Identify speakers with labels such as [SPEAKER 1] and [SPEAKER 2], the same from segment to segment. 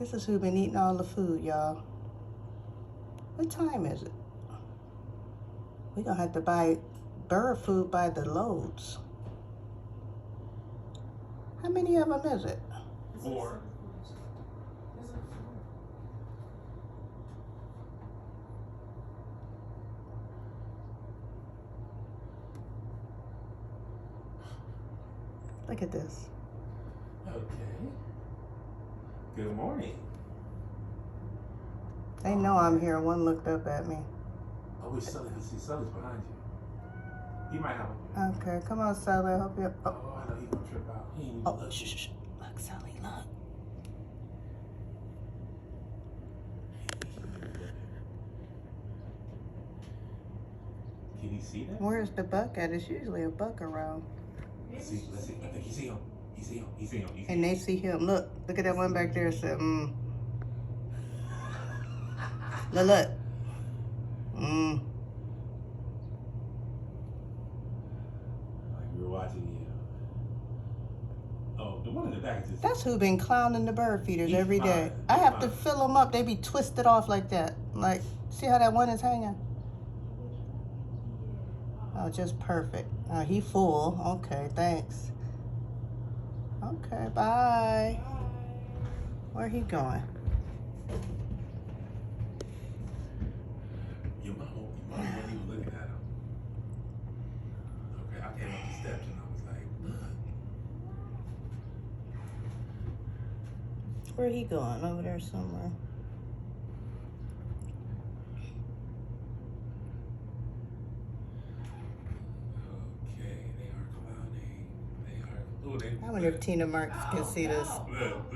[SPEAKER 1] This is who been eating all the food, y'all. What time is it? We're gonna have to buy bird food by the loads. How many of them is it?
[SPEAKER 2] 4.
[SPEAKER 1] Look at this.
[SPEAKER 2] Okay. Good morning.
[SPEAKER 1] They know I'm here. One looked up at me.
[SPEAKER 2] I wish Sully could see Sully's behind you. He might have a.
[SPEAKER 1] Okay, come on, Sally. I hope you.
[SPEAKER 2] Oh, I know he's gonna trip out. He ain't even
[SPEAKER 1] Oh,
[SPEAKER 2] looking.
[SPEAKER 1] shh. Look, Sally, look.
[SPEAKER 2] Can he see that?
[SPEAKER 1] Where's the buck at? It's usually a buck around.
[SPEAKER 2] Let's see. I think he see him. He see him.
[SPEAKER 1] And they see him. Look at that one back there. Said, Look.
[SPEAKER 2] Like we were watching you. Oh, the one in the back is just.
[SPEAKER 1] That's who been clowning the bird feeders
[SPEAKER 2] He's
[SPEAKER 1] every day.
[SPEAKER 2] fine.
[SPEAKER 1] I
[SPEAKER 2] He's
[SPEAKER 1] have to
[SPEAKER 2] fine.
[SPEAKER 1] fill them up. They be twisted off like that. Like, see how that one is hanging? Oh, just perfect. Oh, he full. Okay, thanks. Okay, bye. Where he going?
[SPEAKER 2] Your mom wasn't even looking at him. Okay, I came up the steps and I was like, look.
[SPEAKER 1] Where he going? Over there somewhere.
[SPEAKER 2] Okay, they are clowning. They are. Ooh, they.
[SPEAKER 1] I wonder if Tina Marks can see this.
[SPEAKER 2] Look.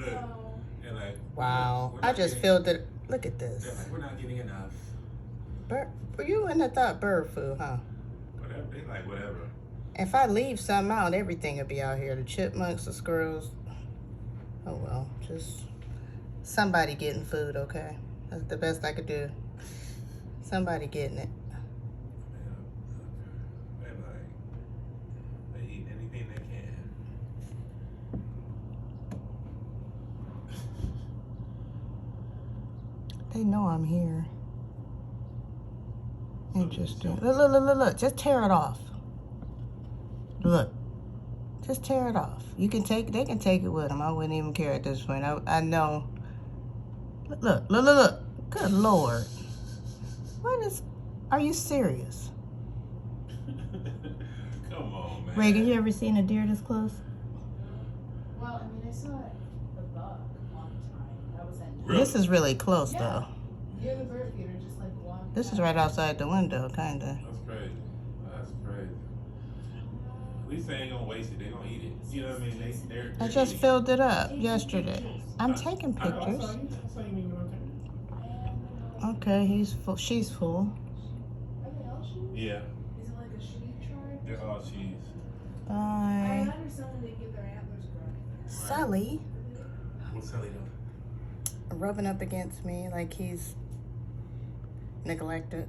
[SPEAKER 2] They're like,
[SPEAKER 1] Wow.
[SPEAKER 2] we're
[SPEAKER 1] I
[SPEAKER 2] not
[SPEAKER 1] just
[SPEAKER 2] getting-
[SPEAKER 1] filled it. Look at
[SPEAKER 2] They're
[SPEAKER 1] this.
[SPEAKER 2] like, we're not getting enough.
[SPEAKER 1] Were you in the thought bird food, huh?
[SPEAKER 2] Whatever. They like whatever.
[SPEAKER 1] If I leave some out, everything will be out here. The chipmunks, the squirrels. Oh well, just somebody getting food, okay? That's the best I could do. Somebody getting it.
[SPEAKER 2] They're like, they eat anything they can.
[SPEAKER 1] They know I'm here. Interesting. Look. Just tear it off. Look. Just tear it off. They can take it with them. I wouldn't even care at this point. I know. Look. Good Lord. Are you serious?
[SPEAKER 2] Come on, man.
[SPEAKER 1] Reagan, you ever seen a deer this close?
[SPEAKER 3] Well, I mean, I saw the buck one time. That was at
[SPEAKER 2] Really?
[SPEAKER 1] This is really close, though.
[SPEAKER 3] near the bird feeder, just like one.
[SPEAKER 1] This is right outside the window, kind of.
[SPEAKER 2] That's crazy. At least they ain't gonna waste it. They gonna eat it. You know what I mean? They're
[SPEAKER 1] I just filled it up yesterday. I'm taking
[SPEAKER 2] I saw
[SPEAKER 1] pictures.
[SPEAKER 2] you when you were there.
[SPEAKER 1] Okay, he's full. She's full.
[SPEAKER 3] Are they all sheep?
[SPEAKER 2] Yeah,
[SPEAKER 3] Is it like a sheep tribe?
[SPEAKER 2] they're all cheese.
[SPEAKER 3] I
[SPEAKER 1] Bye.
[SPEAKER 3] understand they get their antlers grown.
[SPEAKER 1] Sully
[SPEAKER 2] What's Sally doing?
[SPEAKER 1] rubbing up against me like he's neglected.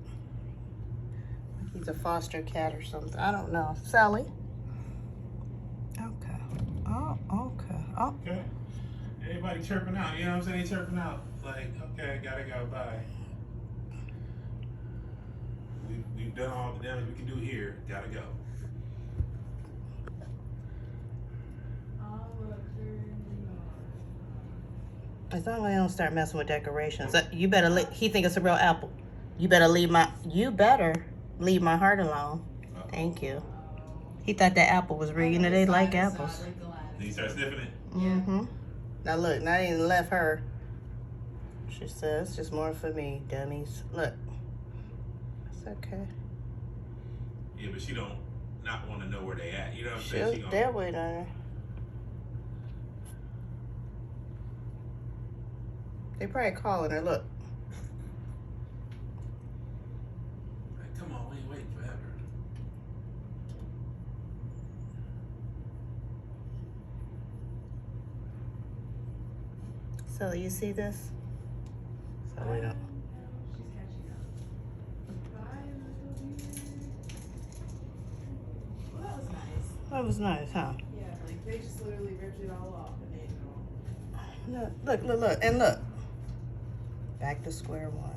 [SPEAKER 1] He's a foster cat or something. I don't know. Sally. Okay. Oh, okay. Oh,
[SPEAKER 2] Okay. Everybody chirping out. You know what I'm saying? They chirping out. Like, okay, gotta go. Bye. We've done all the damage we can do here. Gotta go.
[SPEAKER 1] as long as I don't start messing with decorations, you better. He think it's a real apple. You better leave my heart alone.
[SPEAKER 2] Uh-oh.
[SPEAKER 1] Thank you. He thought that apple was real. You know they like apples.
[SPEAKER 2] Then you start sniffing it.
[SPEAKER 1] Mm-hmm. Now look, now they done left her. She says, it's just more for me, dummies. Look. It's okay.
[SPEAKER 2] Yeah, but she don't not want to know where they at. You know what I'm saying?
[SPEAKER 1] She'll they'll wait on her. They probably calling her, look.
[SPEAKER 2] Like, come on, we ain't waiting forever.
[SPEAKER 1] So you see this? So we don't.
[SPEAKER 3] She's catching up. Bye, little dear. Well, that was nice.
[SPEAKER 1] That was nice, huh?
[SPEAKER 3] Yeah, like they just literally ripped it all off and ate it all.
[SPEAKER 1] Look, look, look, look, and look. Back to square one.